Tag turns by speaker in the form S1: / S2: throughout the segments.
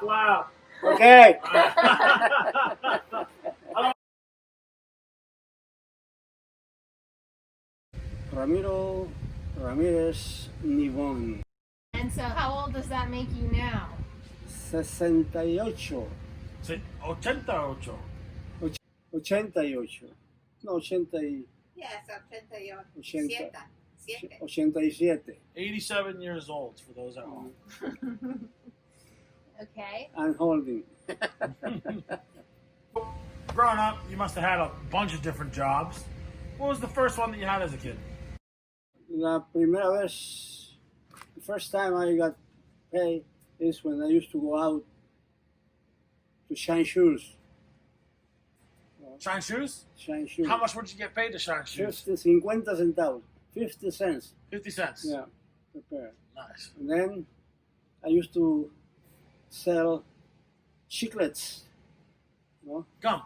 S1: Clap.
S2: Okay. Ramiro Ramirez Nivon.
S3: And so how old does that make you now?
S2: 68.
S1: 88.
S2: 88. No, 80,
S4: Yes, 88.
S2: 80,
S4: Siete.
S2: 87.
S1: 87 years old for those at home.
S3: Okay.
S2: And holding.
S1: Growing up, you must have had a bunch of different jobs. What was the first one that you had as a kid?
S2: La primera vez, the first time I got paid is when I used to go out to shine shoes.
S1: Shine shoes?
S2: Shine shoes.
S1: How much would you get paid to shine shoes?
S2: 50 centavos. 50 cents.
S1: 50 cents.
S2: Yeah, per pair.
S1: Nice.
S2: And then I used to sell chiclets, you know,
S1: Gum.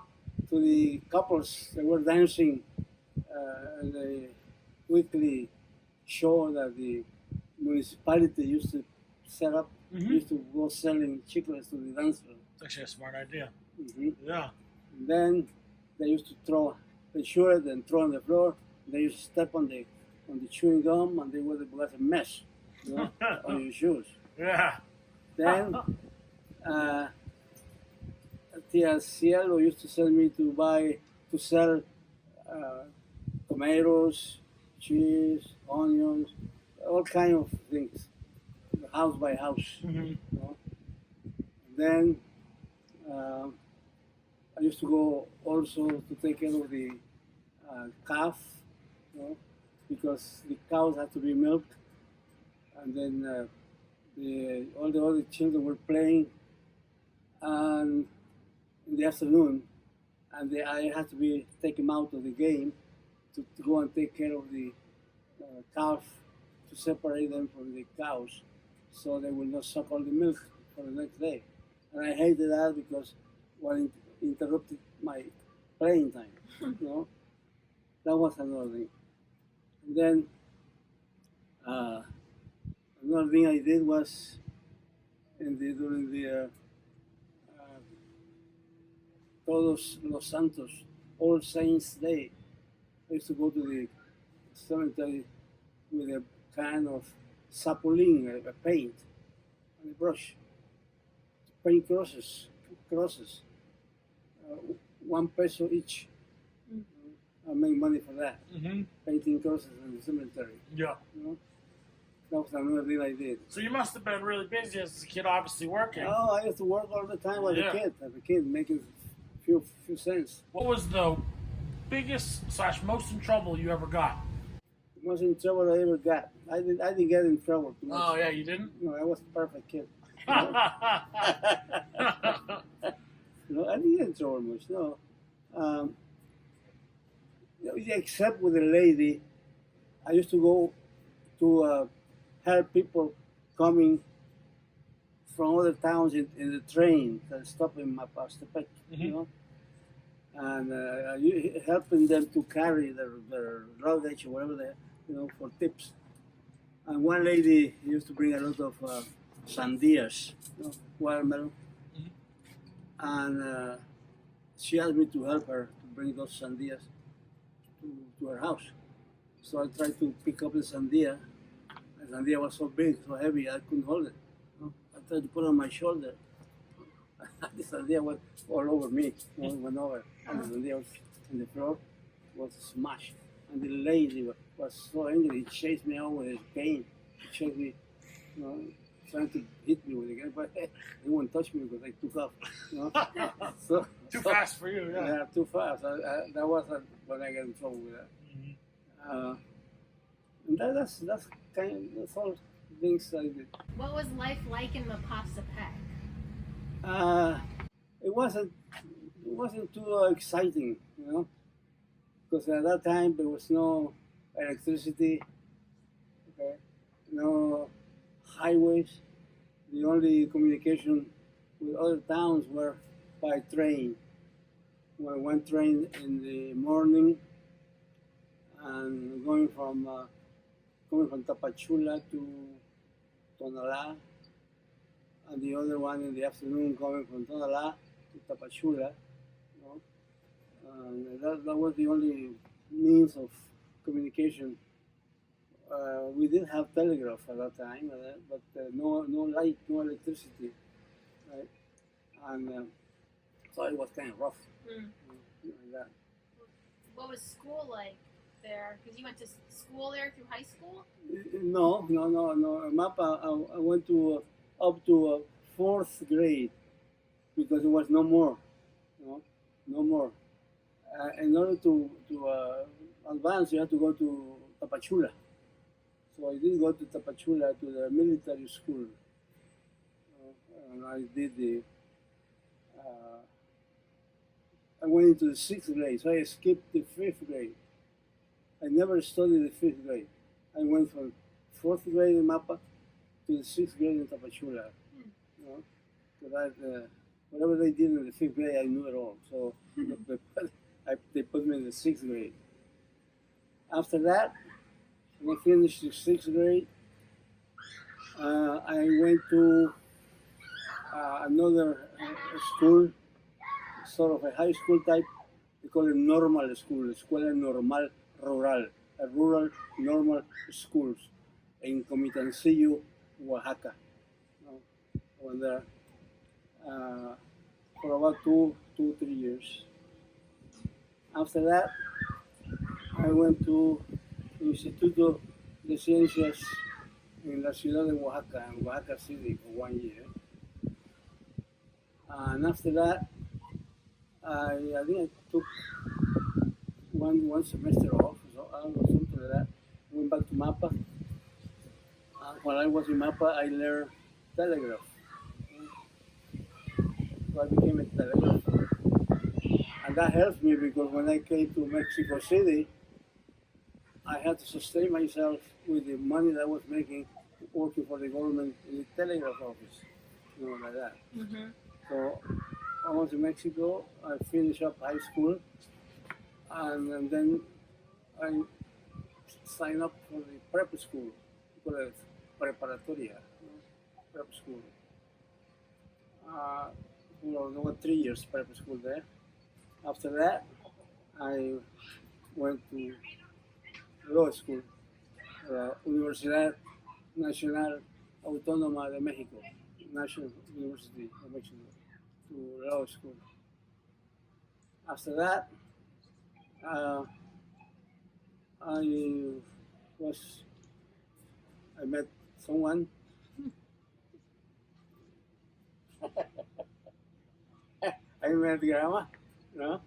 S2: to the couples that were dancing in the weekly show that the municipality used to set up.
S1: Mhm.
S2: Used to go selling chiclets to the dancers.
S1: It's actually a smart idea.
S2: Mm-hmm.
S1: Yeah.
S2: And then they used to throw, they chew it and throw on the floor. They used to step on the chewing gum, and they would have a mess, you know, on your shoes.
S1: Yeah.
S2: Then Tia Cielo used to send me to sell tomatoes, cheese, onions, all kind of things, house by house.
S1: Mhm.
S2: You know? Then I used to go also to take care of the calf, you know, because the cows had to be milked, and then all the other children were playing, and in the afternoon, and I had to take them out of the game to go and take care of the calf, to separate them from the cows, so they will not suck all the milk for the next day. And I hated that because it interrupted my playing time. You know, that was another thing. And then another thing I did was during the Todos los Santos, All Saints Day, I used to go to the cemetery with a can of sapolin, a paint, and a brush, to paint crosses, 1 peso each. I make money for that, painting crosses in the cemetery.
S1: Yeah.
S2: You know? That was another thing I did.
S1: So you must have been really busy as a kid, obviously working.
S2: Oh, I used to work all the time as
S1: Yeah.
S2: a kid, making few cents.
S1: What was the biggest / most in trouble you ever got?
S2: Most in trouble I ever got. I didn't get in trouble too much.
S1: Oh yeah, you didn't?
S2: No, I was a perfect kid. You know? I didn't get in trouble much. No, except with a lady. I used to go to help people coming from other towns in the train that stop in Mapastepec, you know, and helping them to carry their luggage or whatever they, you know, for tips. And one lady used to bring a lot of sandias, you know, watermelon, and she asked me to help her to bring those sandias to her house. So I tried to pick up the sandia. The sandia was so big, so heavy, I couldn't hold it. I tried to put it on my shoulder. The sandia went all over me, went over. And the sandia was on the floor, was smashed. And the lady was so angry, he chased me out with his cane. He chased me, you know, trying to hit me with it, but he wouldn't touch me because I took off. You know?
S1: Too fast for you, yeah.
S2: Yeah, too fast. That was when I got in trouble with that. And that's all things I did.
S3: What was life like in Mapastepec?
S2: It wasn't too exciting, you know, because at that time there was no electricity, okay, no highways. The only communication with other towns were by train. One train in the morning, and going from Tapachula to Tonalá, and the other one in the afternoon coming from Tonalá to Tapachula. You know? And that was the only means of communication. We did have telegraph at that time, but no light, no electricity, right? And so it was kind of rough.
S3: Mm.
S2: Like that.
S3: What was school like there? Because you went to school there through high school?
S2: No. Mapa, I went to up to fourth grade because there was no more, you know, no more. In order to advance, you have to go to Tapachula. So I did go to Tapachula to the military school, and I did the. I went into the sixth grade, so I skipped the fifth grade. I never studied the fifth grade. I went from fourth grade in Mapa to the sixth grade in Tapachula. You know, so that whatever they did in the fifth grade, I knew it all. So they put me in the sixth grade. After that, when I finished the sixth grade, I went to another school, sort of a high school type. They call it normal school, Escuela Normal Rural, a rural normal schools in Comitancillo, Oaxaca. You know, I went there for about 3 years. After that, I went to Instituto de Ciencias in la ciudad de Oaxaca, in Oaxaca City, for 1 year. And after that, I think I took one semester off, so I don't know, something like that. Went back to Mapa. While I was in Mapa, I learned telegraph. So I became a telegrapher. And that helped me because when I came to Mexico City, I had to sustain myself with the money that I was making working for the government in the telegraph office, you know, like that.
S3: Mm-hmm.
S2: So I went to Mexico, I finished up high school, and then I signed up for the prep school, for the preparatoria, you know, prep school. There were 3 years prep school there. After that, I went to law school, Universidad Nacional Autónoma de México, National University of Mexico, to law school. After that, I met someone. I met Grandma, you know,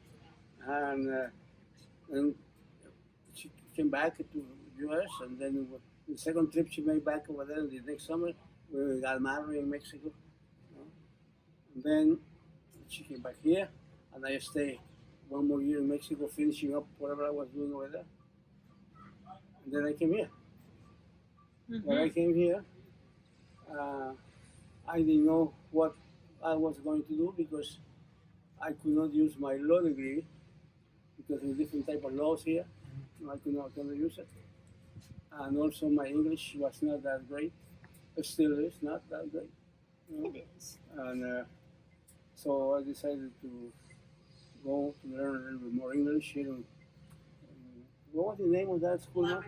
S2: and then she came back to U.S. and then the second trip she made back over there the next summer, we got married in Mexico. You know? And then she came back here, and I stayed 1 more year in Mexico, finishing up whatever I was doing over there. And then I came here.
S3: Mm-hmm.
S2: When I came here, I didn't know what I was going to do because I could not use my law degree because there's different type of laws here. I could not use it. And also my English was not that great. It still is not that great. You know?
S3: It is.
S2: And so I decided to go to learn a little bit more English here. What was the name of that school now?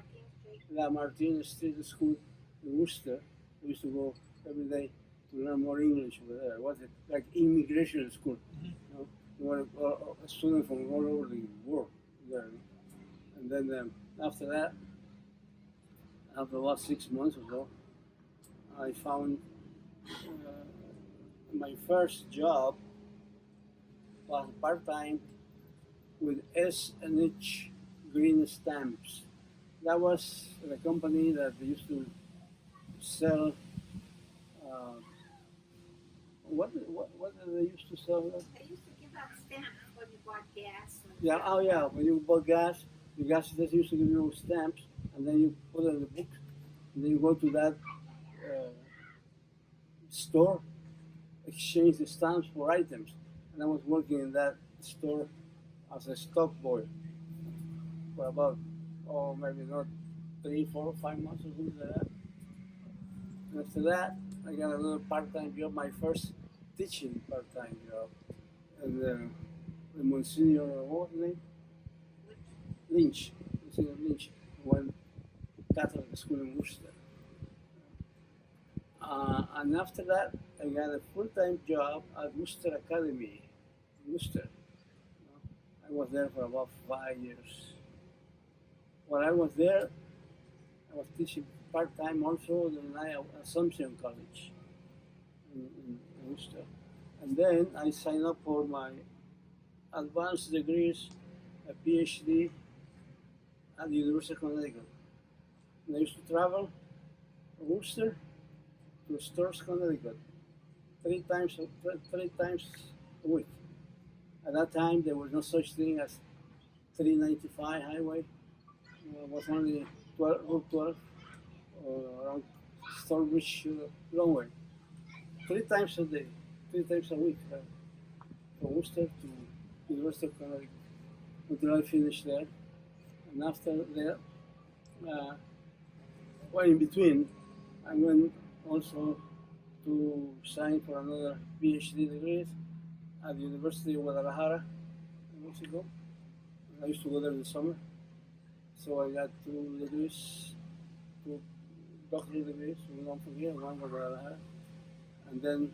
S2: La Martinez Street School in Worcester. I used to go every day to learn more English over there. It was like immigration school. You know, there were students from all over the world there. And then after that, after about 6 months or so, I found my first job was part-time with S&H Green Stamps. That was the company that used to sell. What did they used to sell?
S4: They used to give out stamps when you bought gas.
S2: Yeah, oh yeah, when you bought gas, the gas station used to give you stamps, and then you put it in the book, and then you go to that store, exchange the stamps for items. And I was working in that store as a stock boy for about, maybe not 3, 4, 5 months or something like that. And after that, I got another part-time job, my first teaching part-time job. And the Monsignor, what was his name? Lynch. Monsignor Lynch, one Catholic school in Worcester. And after that, I got a full-time job at Worcester Academy, in Worcester. I was there for about 5 years. While I was there, I was teaching part-time also at Assumption College in Worcester. And then I signed up for my advanced degrees, a PhD at the University of Connecticut. And I used to travel from Worcester to Stores, Connecticut, three times a week. At that time, there was no such thing as 395 highway. It was only Route 12 around Stourbridge Longway. 3 times a day, 3 times a week, from Worcester to University of Connecticut, until I finished there. And after that, well, in between, I went also to sign for another PhD degree at the University of Guadalajara in Mexico. I used to go there in the summer. So I got 2 degrees, 2 doctoral degrees, one from here, one from Guadalajara. And then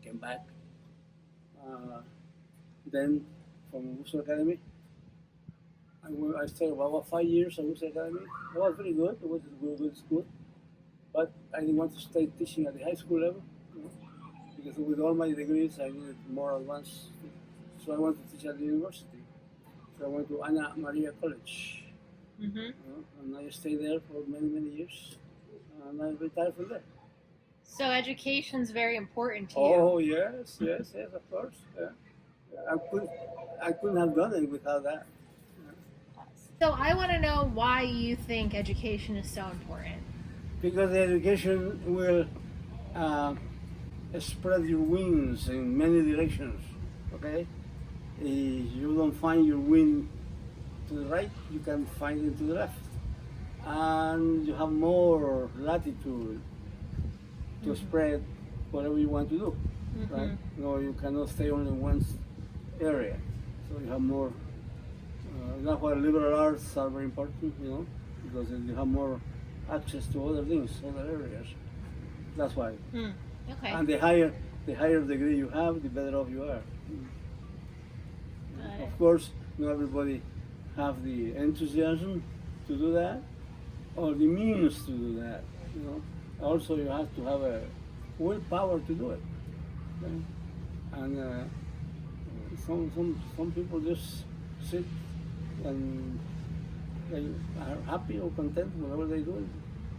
S2: came back. Then from Worcester Academy, I stayed about 5 years at Worcester Academy. It was very good. It was a good school. But I didn't want to stay teaching at the high school level, because with all my degrees, I needed more advanced. So I wanted to teach at the university. So I went to Ana Maria College. And I stayed there for many, many years. And I retired from there.
S3: So education's very important to you.
S2: Oh, yes, of course. Yeah. I couldn't have done it without that.
S3: So I want to know why you think education is so important.
S2: Because the education will spread your wings in many directions, okay? If you don't find your wing to the right, you can find it to the left. And you have more latitude to spread whatever you want to do, right? No, you cannot stay only in one area. So you have more, that's why liberal arts are very important, because you have more access to other things, other areas. That's why.
S3: Okay.
S2: And the higher degree you have, the better off you are. Of course, not everybody have the enthusiasm to do that, or the means to do that. Also, you have to have a willpower to do it. Okay? And some people just sit and they are happy or content whatever they do,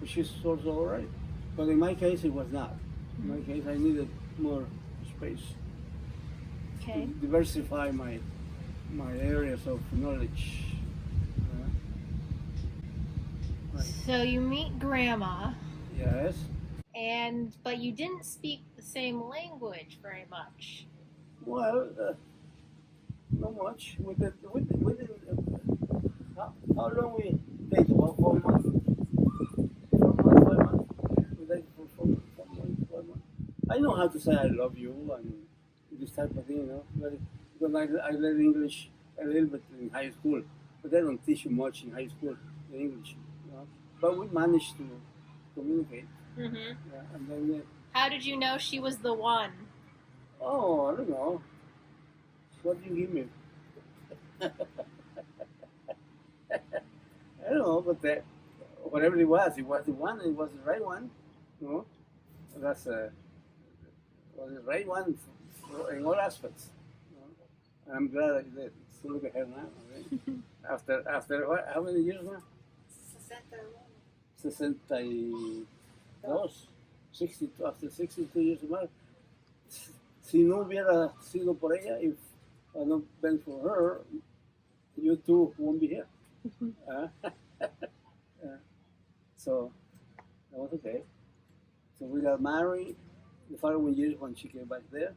S2: which is also all right. But in my case, it was not. In my case, I needed more space
S3: Okay.
S2: to diversify my areas of knowledge. Right.
S3: So you meet Grandma,
S2: Yes.
S3: but you didn't speak the same language very much.
S2: Well, not much. How long we dated? About 4 months. 4 months, 5 months. We dated for 4 months, 5 months. I know how to say I love you and this type of thing, But because I learned English a little bit in high school, but they don't teach you much in high school, the English, But we managed to communicate. Yeah, and then.
S3: How did you know she was the one?
S2: Oh, I don't know. What do you give me? I don't know, but whatever it was the one. It was the right one. That's was the right one in all aspects. And I'm glad I did. So look at her now. Okay? After what? How many years now? 62. 62. After 62 years of marriage. Si no hubiera sido por ella, if had not been for her, you two won't be here. So that was okay. So we got married the following year when she came back there.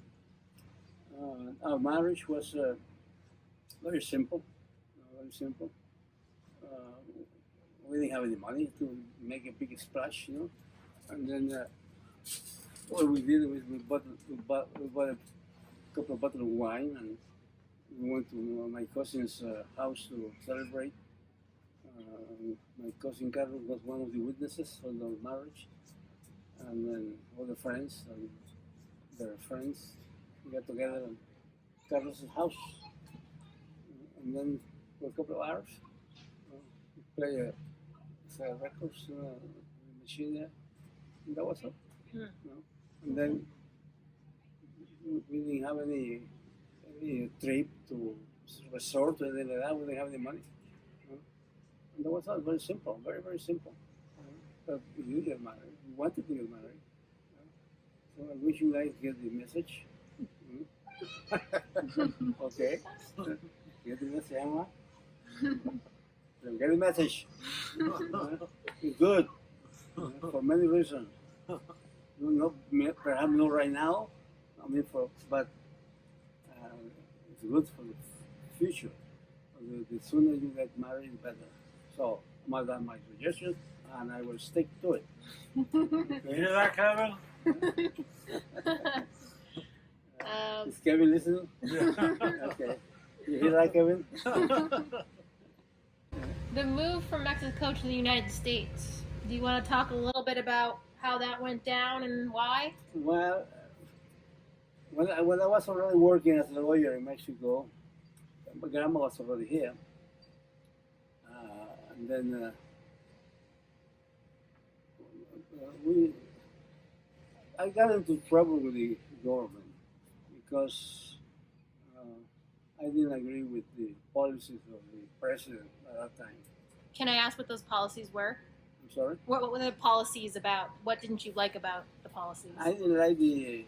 S2: Our marriage was very simple, very simple. We didn't have any money to make a big splash, And then What we did was we bought a couple of bottles of wine, and we went to my cousin's house to celebrate. My cousin Carlos was one of the witnesses for the marriage, and then all the friends and their friends got together at Carlos's house, and then for a couple of hours, we play records machine there, and that was it.
S3: Hmm.
S2: You know? And then we didn't have any trip to resort or anything like that. We didn't have any money. You know? And that was all very simple, very, very simple. But you get married. We wanted to get married. So I wish you guys get the message. Okay. Get the message, Emma. Get the message. It's good. For many reasons. Perhaps not right now. I mean, but it's good for the future. The sooner you get married, the better. So, Madam, my suggestion, and I will stick to it.
S1: You hear that, Kevin?
S2: Is Kevin listening? Okay. You hear that, Kevin?
S3: The move from Mexico to the United States. Do you want to talk a little bit about how that went down and why?
S2: Well, when I was already working as a lawyer in Mexico, my grandma was already here. And then I got into trouble with the government because I didn't agree with the policies of the president at that time.
S3: Can I ask what those policies were?
S2: I'm sorry?
S3: What were the policies about? What didn't you like about the policies?
S2: I didn't like the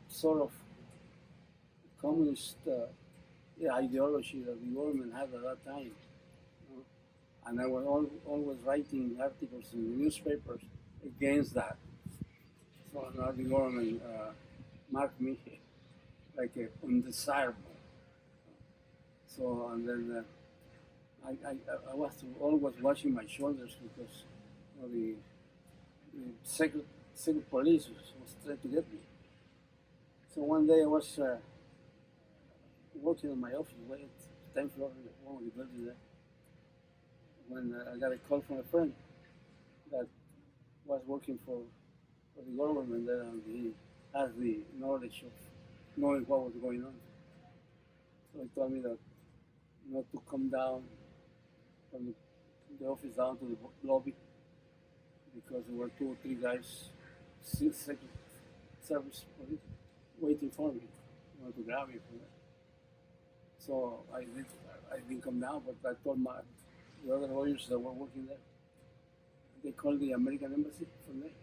S2: sort of communist ideology that the government had at that time. You know? And I was always writing articles in the newspapers against that. So now the government marked me like undesirable. So, and then I was always watching my shoulders because the secret police was trying to get me. So one day I was working in my office, way at 10th floor, one of the buildings there, when I got a call from a friend that was working for the government there, and he has the knowledge of knowing what was going on. So he told me that not to come down from the office down to the lobby because there were 2 or 3 guys, Secret Service police, waiting for me, to grab me from there. So I didn't come down, but I told the other lawyers that were working there. They called the American embassy from there,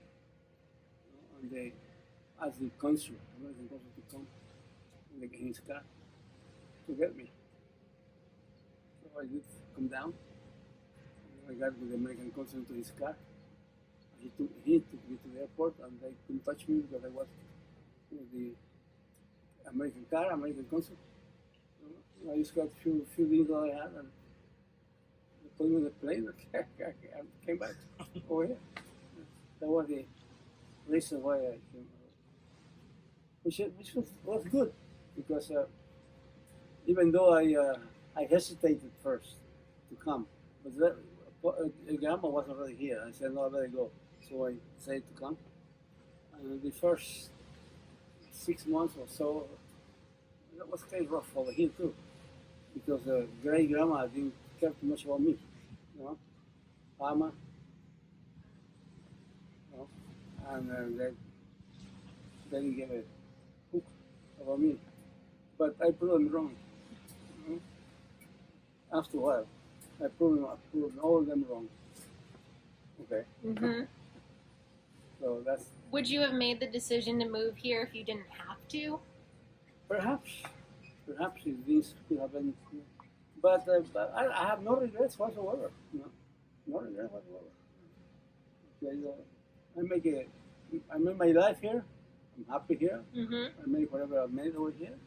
S2: and they asked the American consul to come in his car to get me. So I did come down. I got with the American consul to his car. He took me to the airport, and they couldn't touch me because I was with the American car, American consul. I just got a few things that I had, and they put me in the plane and came back over here. That was the reason why I came, which was good, because even though I hesitated first to come, but grandma was already here. I said, no, I better go. So I decided to come. And the first 6 months or so, that was kind of rough over here too, because great grandma didn't care too much about me, Mama, and they didn't give a hook about me. But I proved them wrong. After a while, I proved all of them wrong. Okay.
S3: Mm-hmm.
S2: So that's.
S3: Would you have made the decision to move here if you didn't have to? Perhaps
S2: if this could have been, but I have no regrets whatsoever. No regrets whatsoever. Okay, I made my life here. I'm happy here.
S3: Mm-hmm.
S2: I made whatever I made over here.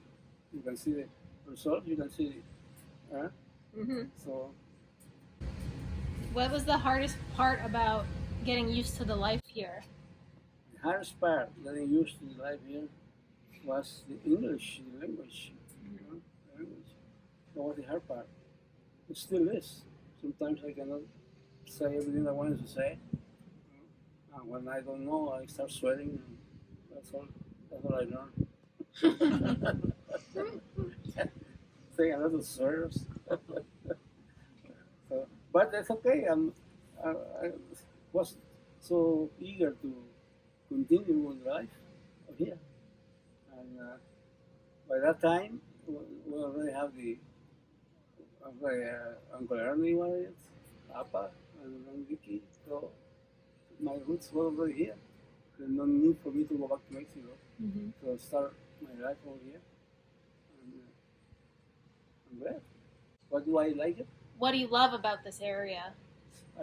S2: You can see the result. You can see the.
S3: Mm-hmm.
S2: So.
S3: What was the hardest part about getting used to the life here?
S2: hardest part that I used to live here was the English, the language. You know, the language. That was the hard part. It still is. Sometimes I cannot say everything I wanted to say. And when I don't know, I start sweating. And that's all. That's all I learned. Saying a lot of slurs. So, but that's okay. I was so eager to continue with life here. And by that time, we already have the Uncle Ernie was it, Papa, and Vicky. So my roots were already here. There's no need for me to go back to Mexico.
S3: Mm-hmm.
S2: So start my life over here. And I'm glad. What do I like it?
S3: What do you love about this area?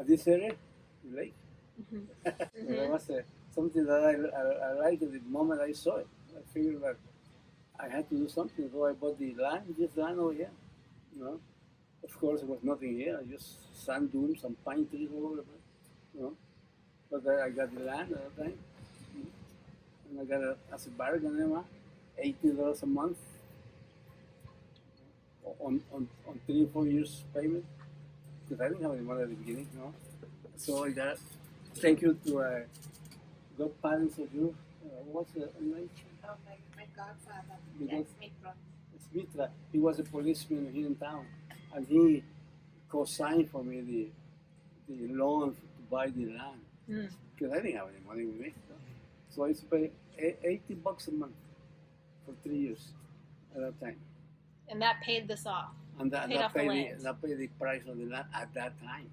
S2: This area, the lake.
S3: Mm-hmm.
S2: That was something that I liked at the moment I saw it. I figured that I had to do something, so I bought the land, this land over here. You know, of course, there was nothing here. Just sand dunes, some pine trees all over the place. You know, but I got the land at that time, and I got as a bargain, $80 a month on 3 or 4 years payment, because I didn't have any money at the beginning. You know, so I got. Thank you to godparents of you. What's the name?
S4: Oh, my godfather,
S2: Because-
S4: that's Mitra.
S2: It's Mitra. He was a policeman here in town, and he co-signed for me the loan to buy the land,
S3: Mm.
S2: because I didn't have any money with me. So I used to pay $80 a month for 3 years at that time,
S3: And that paid this off.
S2: and that,
S3: Paid off the land.
S2: that paid the price of the land at that time.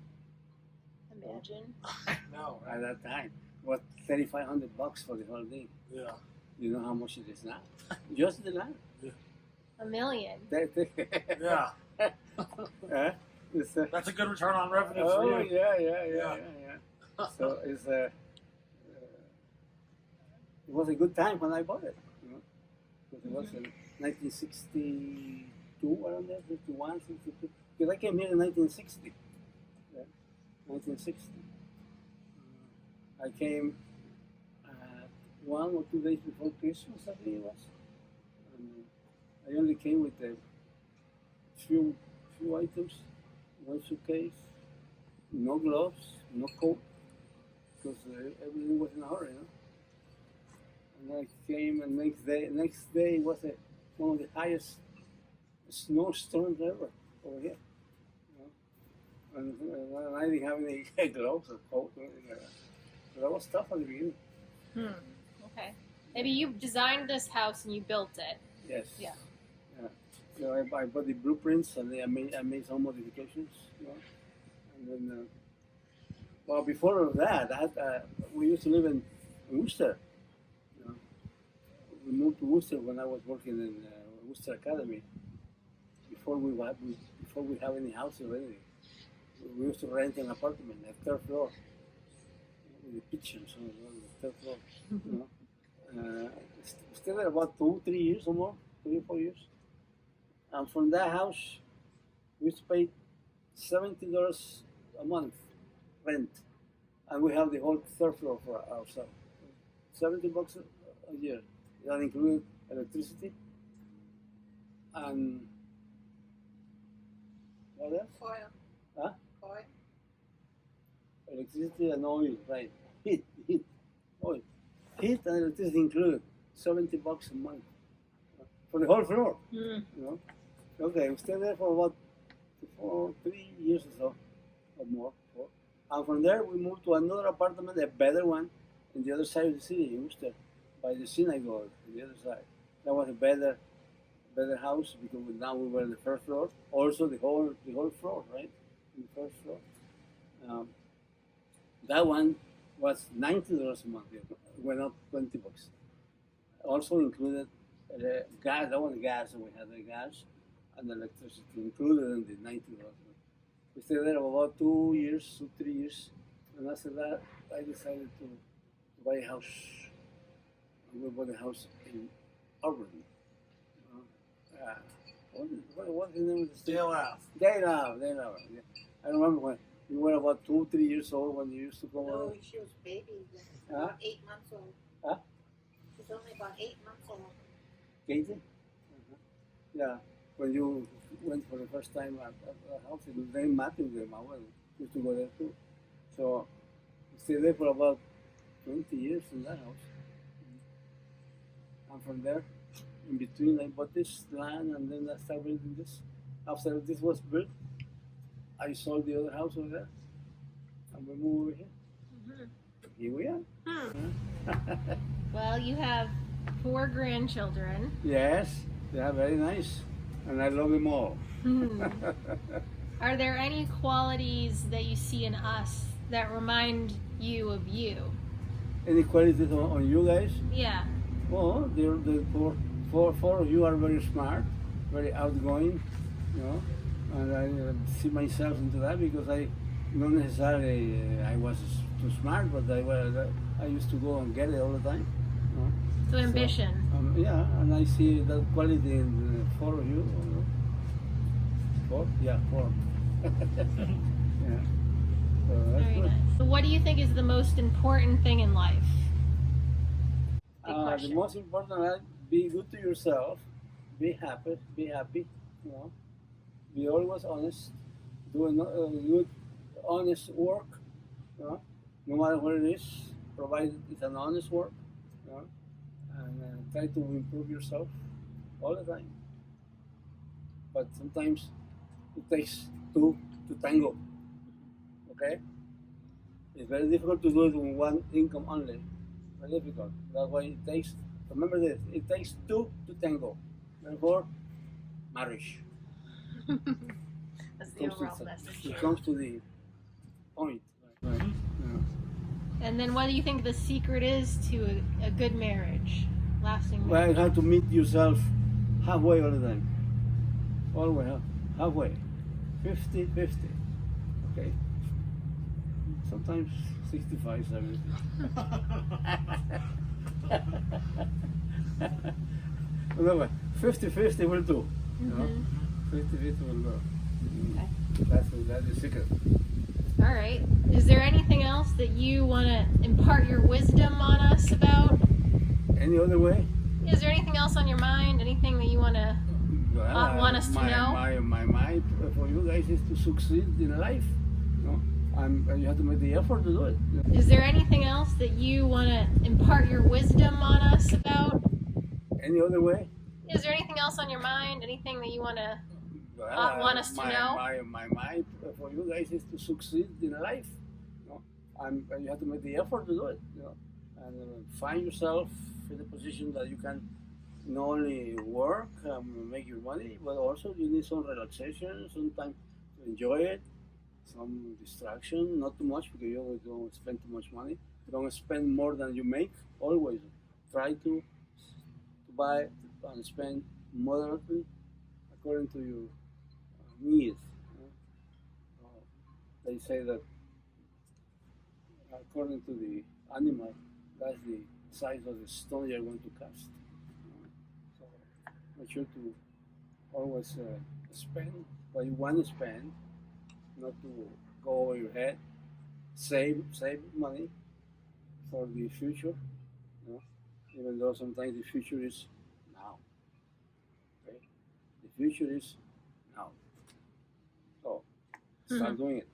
S3: Imagine.
S1: No.
S2: At that time, what $3,500 for the whole thing.
S1: Yeah.
S2: You know how much it is now? Just the land.
S3: $1 million.
S1: Yeah.
S2: It's,
S1: That's a good return on revenue
S2: oh
S1: for you.
S2: yeah. So it's it was a good time when I bought it. You know, because it was in 1962 around there, 51, 62. Because I came here in 1960. Yeah, 1960. I came 1 or 2 days before Christmas, I think it was. And I only came with a few items, 1 suitcase, no gloves, no coat, because everything was in a hurry, you know. And I came, and next day was one of the highest snowstorms ever over here. You know? And I didn't have any gloves or coat. So that was tough at the beginning.
S3: Okay. Maybe you designed this house and you built it.
S2: Yes.
S3: Yeah.
S2: So I bought the blueprints, and then I made some modifications. You know? And then, well, before that, we used to live in Worcester. You know? We moved to Worcester when I was working in Worcester Academy. Before we have any house or anything, we used to rent an apartment at 3rd floor with the pictures on the 3rd floor. You know? Stayed there about 2, 3 years or more, 3 or 4 years. And from that house, we used to pay $70 a month rent, and we have the whole 3rd floor for ourselves. $70 a year. That included electricity and what else?
S4: Oil.
S2: Huh?
S4: Oil.
S2: Electricity and oil, right? Heat, oil, heat and electricity included. $70 a month for the whole floor.
S3: Mm.
S2: You know. Okay, we stayed there for about 3 years or so, or more. And from there, we moved to another apartment, a better one, in the other side of the city, in Worcester, by the synagogue, on the other side. That was a better house, because now we were on the 1st floor. Also, the whole floor, right? In the 1st floor. That one was $90 a month. It went up $20. Also included gas. That was gas, and we had the gas and electricity included in the $90. We stayed there about 2 years, 3 years, and after that, I decided to buy a house. And we bought a house in Auburn. What the name of the state?
S1: Dale Ave.
S2: Dale. Yeah. I remember when you were about 2, 3 years old when you used to go
S4: No,
S2: over.
S4: she was baby.
S2: Huh?
S4: 8 months old.
S2: Huh?
S4: She's only about 8 months old.
S2: Katie? Yeah. When you went for the first time at the house, it was very mapping there. My wife used to go there too. So I stayed there for about 20 years in that house. And from there, in between, I bought this land and then I started building this. After this was built, I sold the other house over there and we moved over here.
S3: Mm-hmm.
S2: Here we are.
S3: Well, you have 4 grandchildren.
S2: Yes, they are very nice. And I love them all.
S3: Are there any qualities that you see in us that remind you of you?
S2: Any qualities on you guys?
S3: Yeah.
S2: Well, the four of you are very smart, very outgoing, you know, and I see myself into that because I not necessarily I was too smart, but I used to go and get it all the time. You know?
S3: So ambition.
S2: So, yeah, and I see that quality in the 4 of you. Four? Yeah, 4. Yeah. So that's
S3: Very
S2: good.
S3: nice. So what do you think is the most important thing in life? Big
S2: The
S3: question.
S2: most important is be good to yourself, be happy, you know, be always honest, do a good, honest work, you know, no matter what it is, provided it's an honest work, you know, and try to improve yourself all the time. But sometimes it takes 2 to tango, okay? It's very difficult to do it with one income only. Very difficult. That's why it takes, remember this, it takes 2 to tango. Therefore, marriage.
S3: That's the overall message.
S2: It comes to the point. Right. Yeah.
S3: And then what do you think the secret is to a good marriage? Lasting
S2: Well,
S3: marriage?
S2: you have to meet yourself halfway all the time. Always halfway. 50-50. Okay? Sometimes 65, 70. No, 50-50 will do. You know? 50-50 will go.
S3: Okay.
S2: That's the secret.
S3: All right. Is there anything else that you want to impart your wisdom on us about?
S2: Any other way?
S3: Is there anything else on your mind? Anything that you want to want us to know?
S2: My mind for you guys is to succeed in life. You know? And you have to make the effort to do it. You know?
S3: Is there anything else that you want to impart your wisdom on us about?
S2: Any other way?
S3: Is there anything else on your mind? Anything that you want to want us to know?
S2: My mind for you guys is to succeed in life. You know? And you have to make the effort to do it. You know? And find yourself in a position that you can not only work, make your money, but also you need some relaxation, some time to enjoy it, some distraction, not too much because you always don't spend too much money. You don't spend more than you make. Always try to buy and spend moderately according to your needs. They say that according to the animal, that's the size of the stone you're going to cast. So make sure to always spend what you want to spend, not to go over your head. Save money for the future. You know? Even though sometimes the future is now. Okay? The future is now. So start doing it.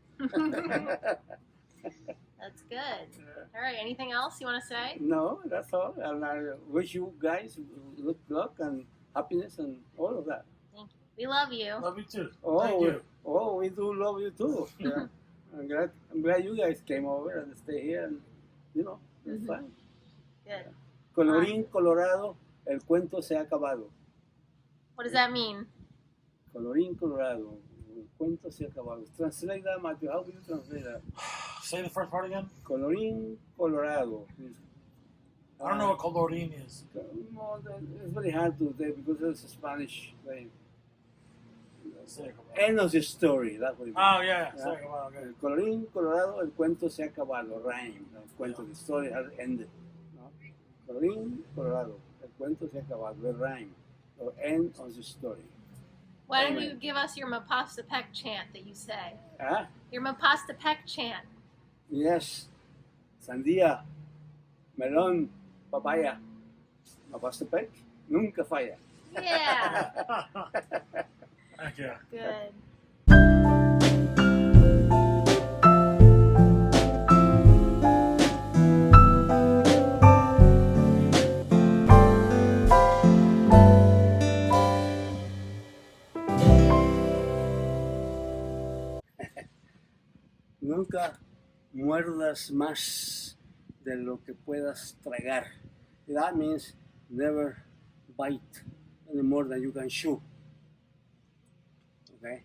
S3: That's good. All right. Anything else you want to say?
S2: No, that's all. And I wish you guys good luck and happiness and all of that.
S3: Thank you. We love you.
S1: Love you too.
S2: Oh,
S1: Thank you.
S2: Oh, we do love you too. Yeah. I'm glad you guys came over and stay here and it's fine.
S3: Good.
S2: Colorín colorado, el cuento se ha acabado.
S3: What does that mean?
S2: Colorín colorado, el cuento se ha acabado. Translate that, Matthew. How do you translate that?
S1: Say the first part again.
S2: Colorín colorado.
S1: I don't know what colorín is.
S2: No, it's very hard to say because it's a Spanish thing. End of the story. That's what it means.
S1: Oh yeah. Say it, well, okay.
S2: Colorín colorado, el cuento se ha acabado. Rhyme. El cuento, the story has ended. No? Colorín colorado, el cuento se ha acabado. The rhyme. Or end of the story.
S3: Why don't
S2: Amen.
S3: you give us your Mapastapek chant that you say?
S2: Ah,
S3: Your Mapastapek chant.
S2: yes. Sandía, melón, papaya. Mapastepec, nunca falla.
S3: Yeah.
S1: Heck yeah.
S3: Good.
S2: Nunca muerdas más de lo que puedas tragar. That means never bite any more than you can chew. Okay?